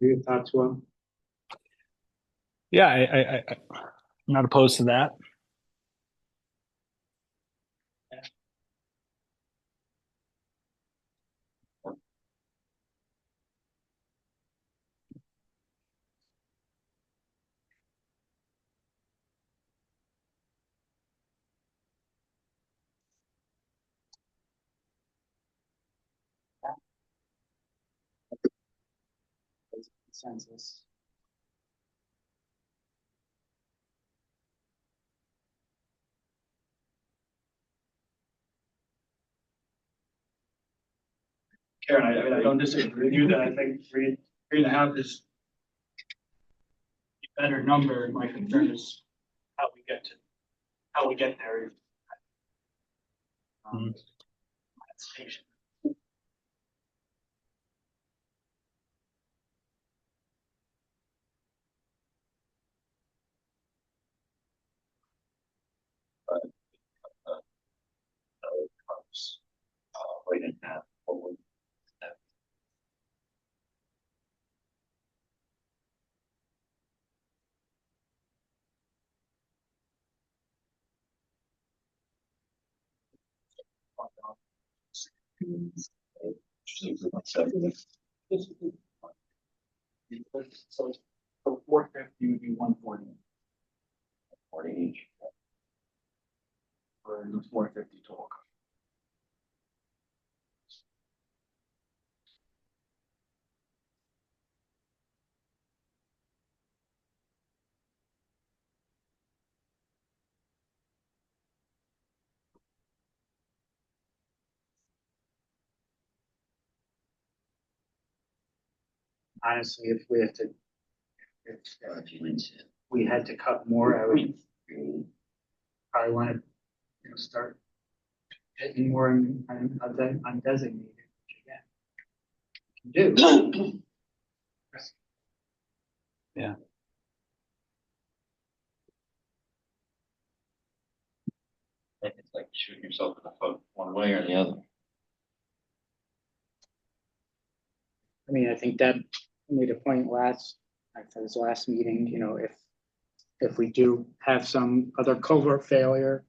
Speaker 1: Your thoughts, Will?
Speaker 6: Yeah, I'm not opposed to that.
Speaker 1: Consensus.
Speaker 8: Karen, I mean, I don't disagree with you that I think three and a half is a better number. My concern is how we get there. Station.
Speaker 4: Right in half.
Speaker 8: So 450 would be 140.
Speaker 4: 40 each.
Speaker 8: For the 450 total.
Speaker 1: Honestly, if we had to cut more, I would probably want to, start getting more on undesignated, which again, can do.
Speaker 6: Yeah.
Speaker 4: It's like shooting yourself in the foot one way or the other.
Speaker 1: I mean, I think that made a point at this last meeting, if we do have some other covert failure,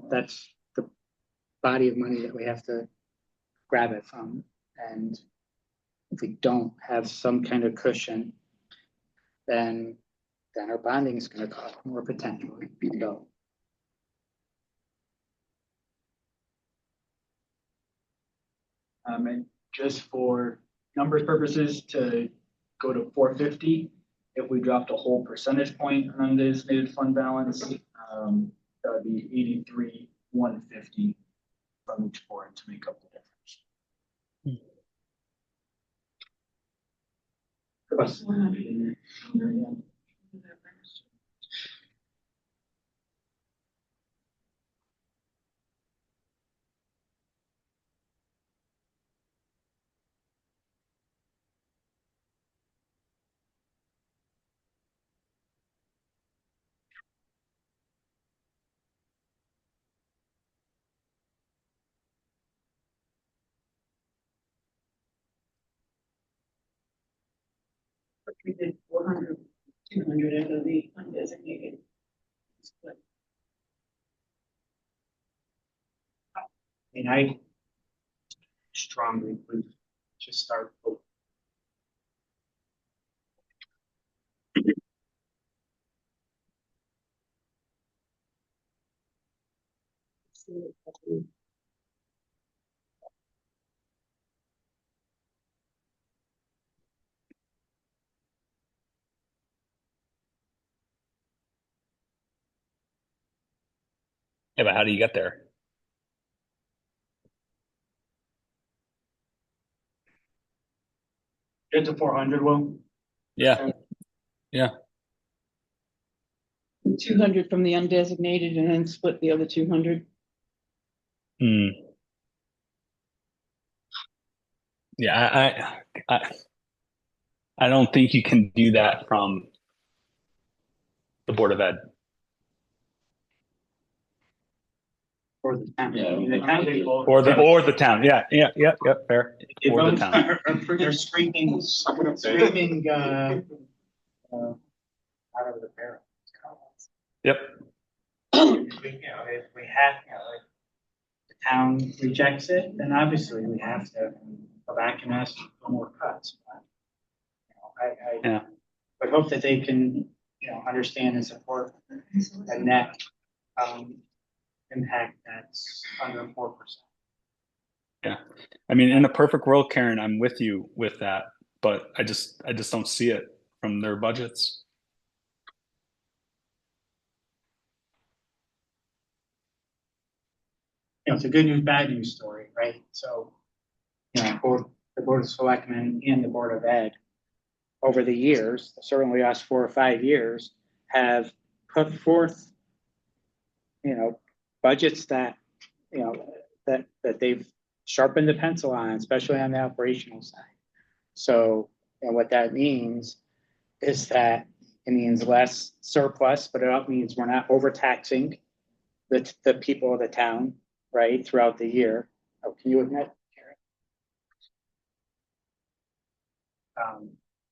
Speaker 1: that's the body of money that we have to grab it from. And if we don't have some kind of cushion, then our bonding is going to cost more potentially. So,
Speaker 8: And just for numbers purposes, to go to 450, if we dropped a whole percentage point on undesignated fund balance, that would be 83,150 from each board to make up the difference.
Speaker 7: We did 400, 200 out of the undesignated. Split.
Speaker 1: I mean, I strongly believe just start.
Speaker 6: Yeah, but how do you get there?
Speaker 8: Get to 400, Will?
Speaker 6: Yeah. Yeah.
Speaker 7: 200 from the undesignated and then split the other 200.
Speaker 6: Hmm. Yeah, I don't think you can do that from the Board of Ed.
Speaker 3: For the town.
Speaker 4: Yeah.
Speaker 3: The town people.
Speaker 6: Or the town. Yeah, fair. Or the
Speaker 3: Both
Speaker 6: town.
Speaker 3: They're screaming, screaming, out of the barrel.
Speaker 6: Yep.
Speaker 3: You know, if we have, you know, like, the town rejects it, then obviously we have to go back and ask for more cuts. But, you know, I
Speaker 6: Yeah.
Speaker 3: would hope that they can, you know, understand and support a net, impact that's under 4%.
Speaker 6: Yeah. I mean, in a perfect world, Karen, I'm with you with that, but I just don't see it from their budgets.
Speaker 3: You know, it's a good news, bad news story, right? So, you know, both the Board of Selectmen and the Board of Ed, over the years, certainly last 4 or 5 years, have put forth, you know, budgets that, you know, that they've sharpened the pencil on, especially on the operational side. So, and what that means is that it means less surplus, but it also means we're not overtaxing the people of the town, right, throughout the year. Oh, can you admit, Karen?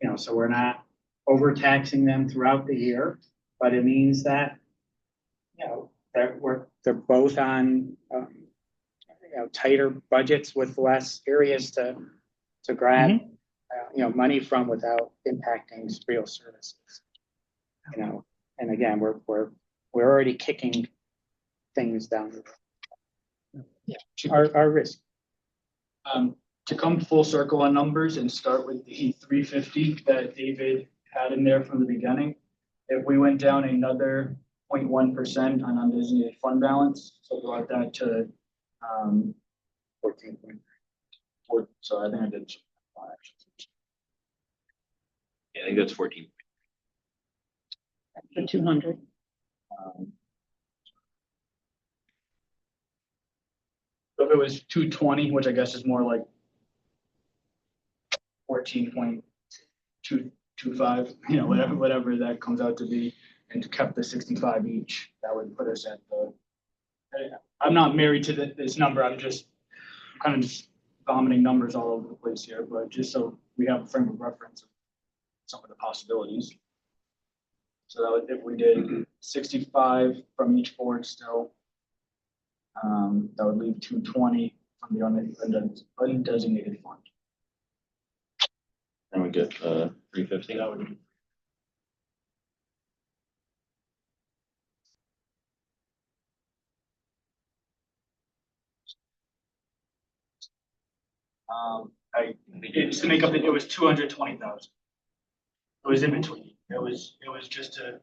Speaker 3: You know, so we're not overtaxing them throughout the year, but it means that, you know, that they're both on, you know, tighter budgets with less areas to grab, you know, money from without impacting real services. You know, and again, we're already kicking things down the road. Yeah, our risk.
Speaker 8: To come full circle on numbers and start with the 350 that David had in there from the beginning. If we went down another 0.1% on undesignated fund balance, so brought that to 14.4. So I think I did.
Speaker 11: Yeah, I think that's 14.
Speaker 7: The 200.
Speaker 8: So if it was 220, which I guess is more like 14.225, you know, whatever that comes out to be, and kept the 65 each, that would put us at the. I'm not married to this number. I'm just kind of just vomiting numbers all over the place here, but just so we have a frame of reference of some of the possibilities. So that would, if we did 65 from each board still, that would leave 220 from the undesignated fund.
Speaker 4: And we get 350.
Speaker 8: That would. It's to make up it was 220,000. It was in between. It was just to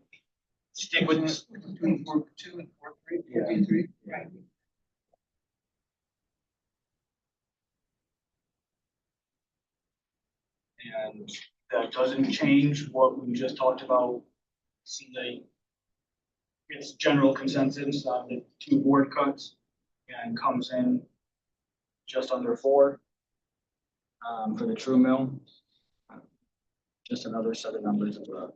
Speaker 8: stick with this.
Speaker 9: Between 4.2 and 4.3. Right.
Speaker 8: And that doesn't change what we just talked about. See it's general consensus on the 2 board cuts and comes in just under 4 for the true mill. Just another set of numbers as well.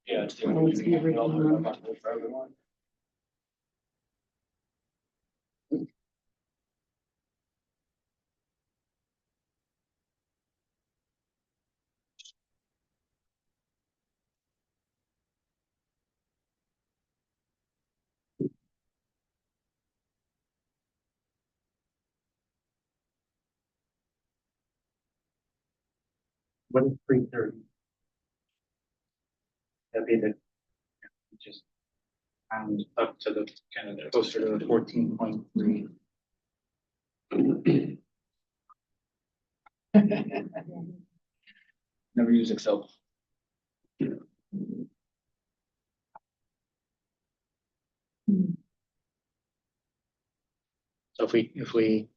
Speaker 8: Yeah, it's the original number for everyone.
Speaker 3: What is 330? That'd be the just up to the kind of closer to the 14.3.
Speaker 8: Never use Excel.
Speaker 3: So if we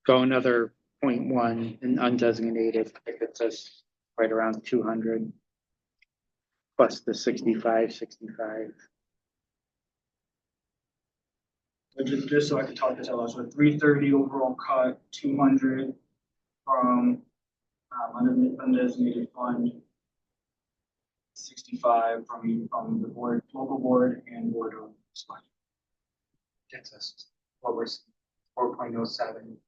Speaker 3: go another 0.1 in undesignated, it gets us right around 200 plus the 65.
Speaker 8: Just so I can talk this out, so 330 overall cut, 200 from undesignated fund. 65 from the board, local board and board of select.
Speaker 1: Gets us over 4.07.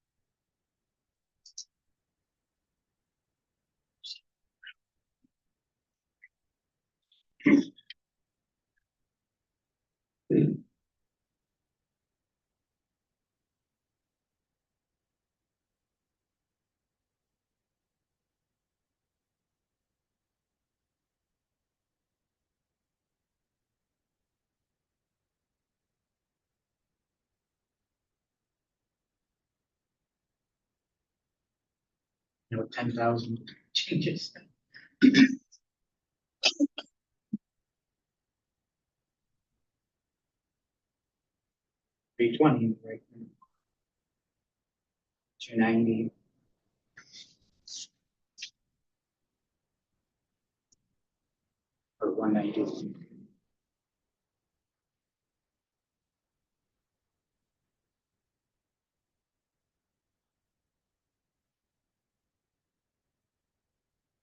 Speaker 1: You know, 10,000 changes. 320, right? 290. Or 190.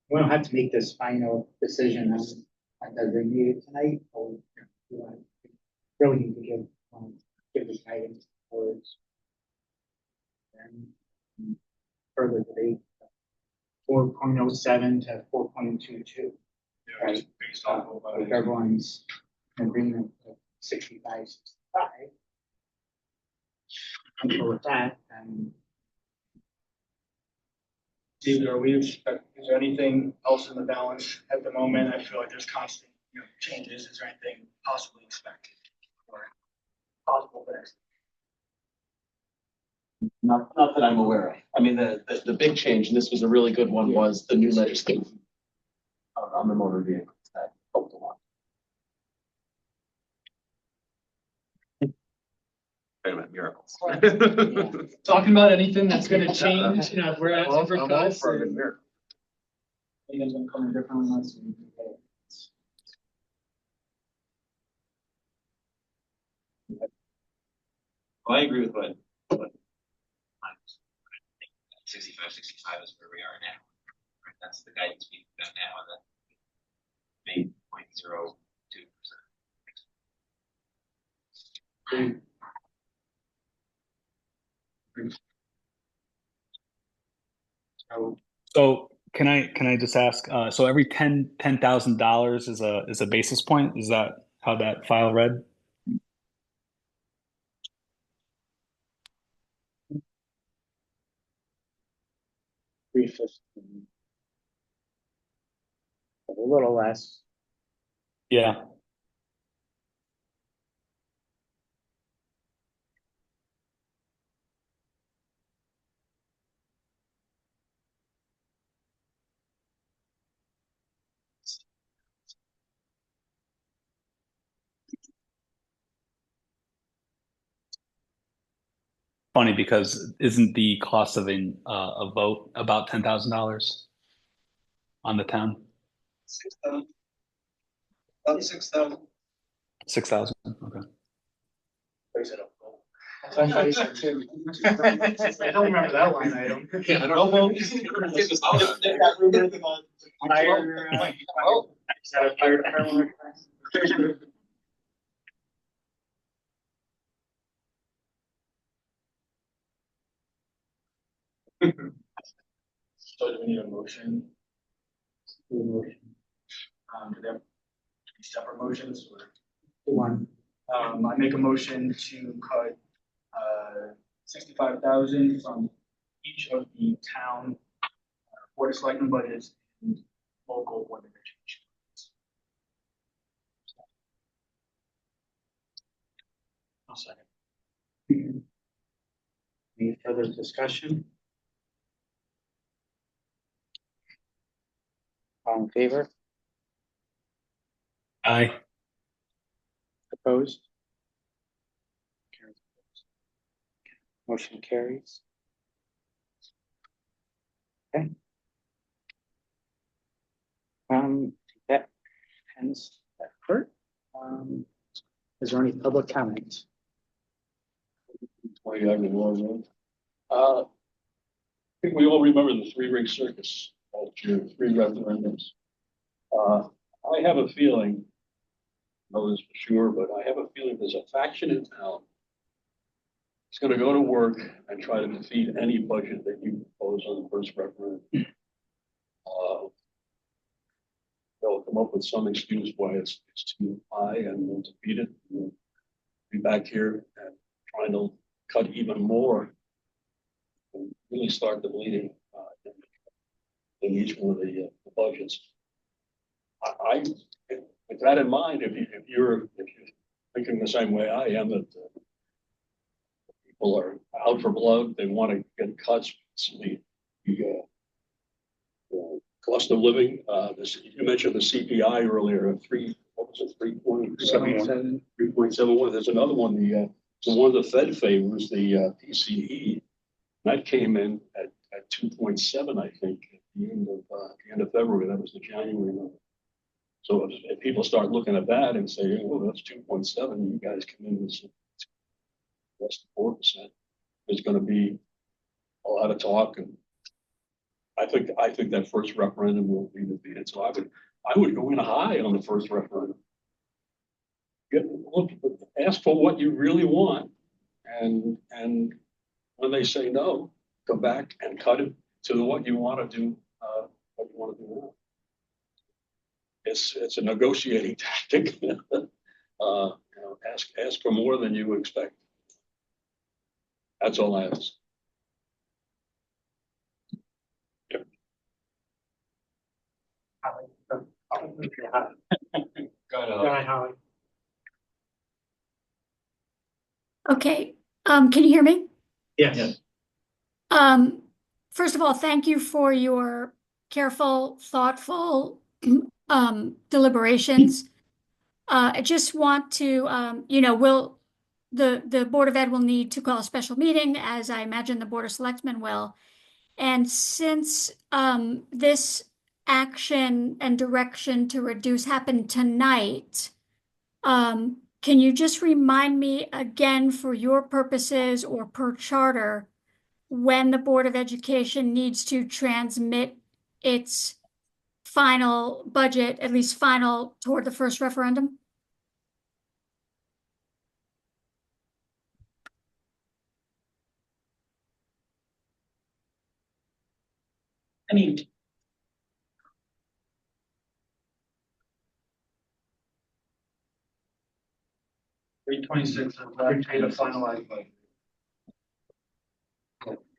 Speaker 1: We don't have to make this final decision on the review tonight, or we want to really need to give the guidance towards and further debate. 4.07 to 4.22. Right.
Speaker 8: Based off of,
Speaker 1: If everyone's in agreement with 65, 65. Comfortable with that, and
Speaker 8: David, are we expect, is there anything else in the balance at the moment? I feel like there's constant, changes. Is there anything possibly expected or possible fix?
Speaker 2: Not that I'm aware of. I mean, the big change, and this was a really good one, was the new legislation on the motor vehicles. That helped a lot.
Speaker 11: Wait a minute, miracles.
Speaker 8: Talking about anything that's gonna change, if we're asking for
Speaker 2: I'm all
Speaker 8: cuts.
Speaker 2: for a miracle.
Speaker 8: Anything's gonna come in different ones.
Speaker 11: Well, I agree with what 65 is where we are now. Right? That's the guidance we've got now, and the 8.02%.
Speaker 6: So can I just ask, so every $10,000 is a basis point? Is that how that file read?
Speaker 3: $315. A little less.
Speaker 6: Yeah. Funny because isn't the cost of a vote about $10,000 on the town?
Speaker 9: 6,000. About 6,000.
Speaker 6: 6,000. Okay.
Speaker 8: I don't remember that line item.
Speaker 2: Yeah, I don't know.
Speaker 8: So do we need a motion? Do they have separate motions or?
Speaker 1: one.
Speaker 8: I make a motion to cut 65,000 from each of the town board of selectmen budgets and local board of education.
Speaker 1: I'll second. Any further discussion?
Speaker 3: All in favor?
Speaker 6: Aye.
Speaker 3: Opposed? Motion carries. Okay. That ends that part. Is there any public comment?
Speaker 10: I think we all remember the three-ring circus, all your three referendums.
Speaker 12: I have a feeling, I know this for sure, but I have a feeling there's a faction in town. It's gonna go to work and try to defeat any budget that you propose on the first referendum. They'll come up with some excuse why it's too high and we'll defeat it. We'll be back here and trying to cut even more. And really start the bleeding in each one of the budgets. I, with that in mind, if you're thinking the same way I am, that people are out for blood, they want to get cuts. So the cost of living. You mentioned the CPI earlier. What was it? 3.71. 3.71. There's another one. The one the Fed favors, the PCE. That came in at 2.7, I think, at the end of February. That was the January number. So if people start looking at that and say, "Oh, that's 2.7," you guys come in with less than 4%. There's going to be a lot of talk, and I think that first referendum will be defeated. So I would go in high on the first referendum. Ask for what you really want, and when they say no, come back and cut it to what you want to do. What you want to do now. It's a negotiating tactic. Ask for more than you expect. That's all I ask.
Speaker 9: Go ahead, Holly.
Speaker 5: Okay, can you hear me?
Speaker 9: Yes.
Speaker 5: First of all, thank you for your careful, thoughtful deliberations. I just want to, the Board of Ed will need to call a special meeting, as I imagine the Board of Selectmen will. And since this action and direction to reduce happened tonight, can you just remind me again, for your purposes or per charter, when the Board of Education needs to transmit its final budget, at least final, toward the first referendum?
Speaker 7: I mean,
Speaker 9: March 26th is the day to finalize budget.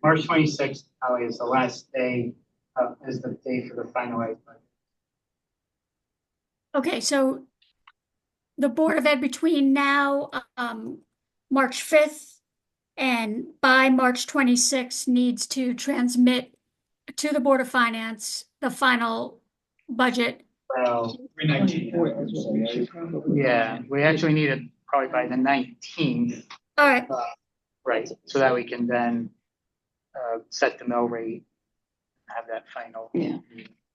Speaker 1: March 26th, Holly, is the last day, is the day for the finalized budget.
Speaker 5: Okay, so the Board of Ed between now, March 5th and by March 26th needs to transmit to the Board of Finance the final budget.
Speaker 1: Well,
Speaker 7: 24th.
Speaker 1: yeah, we actually need it probably by the 19th.
Speaker 5: All right,
Speaker 1: Right, so that we can then set the mill rate, have that final.
Speaker 7: Yeah.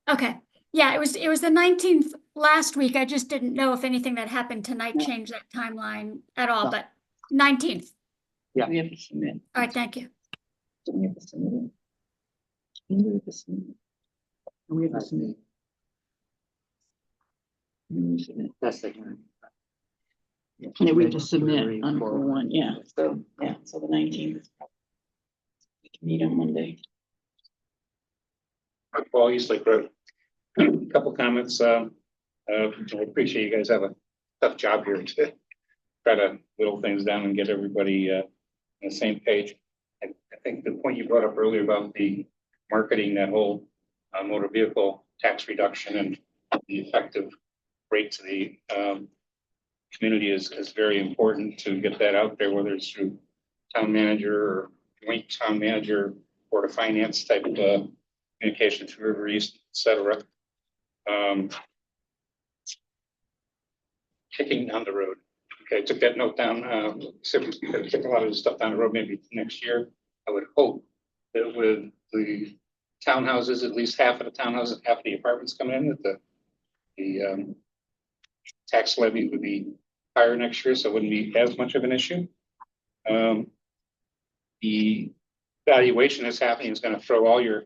Speaker 5: okay. Yeah, it was the 19th last week. I just didn't know if anything that happened tonight changed that timeline at all,
Speaker 1: No.
Speaker 5: but 19th.
Speaker 1: Yeah.
Speaker 7: We have to submit.
Speaker 5: All right, thank you.
Speaker 7: We have to submit it. We have to submit it. We have to submit it. We submit.
Speaker 1: That's the hearing.
Speaker 7: Yeah, we have to submit on 4/1, yeah, so the 19th. We can meet on Monday.
Speaker 10: Paul Eastlake Road. Couple comments. I appreciate you guys have a tough job here to try to whittle things down and get everybody on the same page. I think the point you brought up earlier about the marketing, that whole motor vehicle tax reduction and the effective rate to the community is very important to get that out there, whether it's through town manager or joint town manager, Board of Finance type of communication through River East, et cetera. Kicking down the road. Okay, I took that note down. So we're gonna kick a lot of the stuff down the road maybe next year. I would hope that with the townhouses, at least half of the townhouses, half of the apartments coming in, that the tax levy would be higher next year, so it wouldn't be as much of an issue. The valuation that's happening is going to throw all your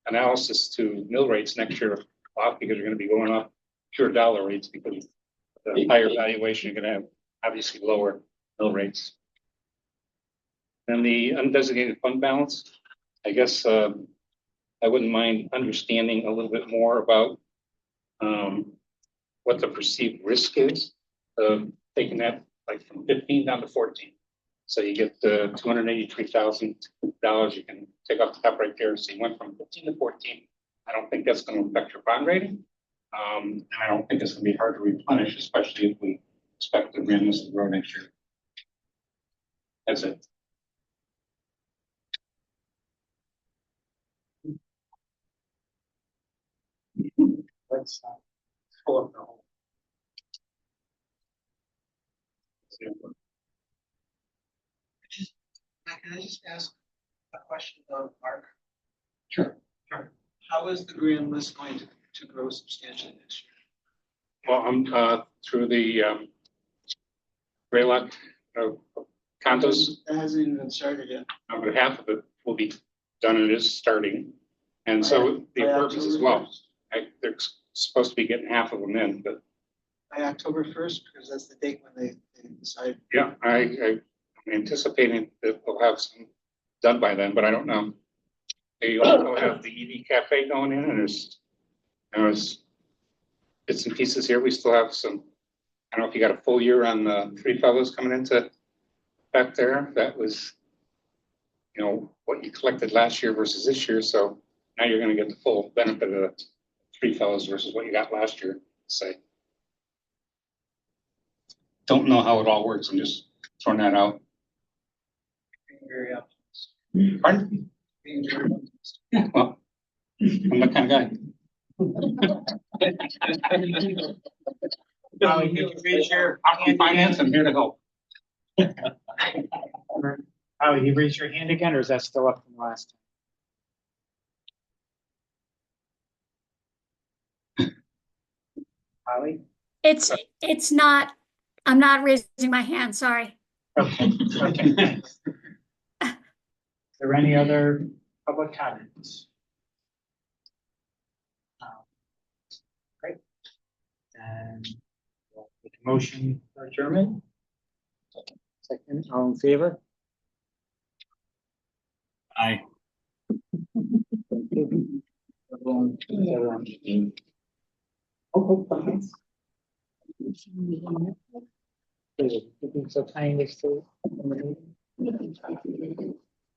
Speaker 10: analysis to mill rates next year off because you're gonna be going up pure dollar rates because the higher valuation, you're gonna have obviously lower mill rates. Then the undesignated fund balance, I guess, I wouldn't mind understanding a little bit more about what the perceived risk is of taking that like from 15 down to 14. So you get the $283,000 you can take off the top right there. So you went from 15 to 14. I don't think that's going to affect your bond rating. And I don't think it's going to be hard to replenish, especially if we expect the grand list to grow next year. That's it.
Speaker 1: Let's pull up the whole.
Speaker 9: Can I just ask a question of Mark?
Speaker 10: Sure.
Speaker 9: How is the grand list going to grow substantially next year?
Speaker 10: Well, I'm through the Greylock condos.
Speaker 9: That hasn't even been started yet.
Speaker 10: Over half of it will be done and it is starting. And so the purpose as well. They're supposed to be getting half of them in, but
Speaker 9: By October 1st, because that's the date when they decide.
Speaker 10: yeah, I'm anticipating that we'll have some done by then, but I don't know. They also have the EV cafe going in and there's bits and pieces here. We still have some, I don't know if you got a full year on the three fellows coming into back there. That was, you know, what you collected last year versus this year. So now you're going to get the full benefit of the three fellows versus what you got last year, say. Don't know how it all works. I'm just throwing that out.
Speaker 9: Being very optimistic.
Speaker 10: Pardon?
Speaker 9: Being very optimistic.
Speaker 10: Yeah, well, I'm that kind of guy.
Speaker 9: Now, you can raise your
Speaker 10: I'm from finance. I'm here to help.
Speaker 1: Howie, you raise your hand again, or is that still up from last time? Howie?
Speaker 5: It's not, I'm not raising my hand, sorry.
Speaker 1: Okay. Is there any other public comments? Great. And we'll make a motion for adjournment. Second, all in favor?
Speaker 6: Aye.
Speaker 1: Everyone. Okay, so time is still.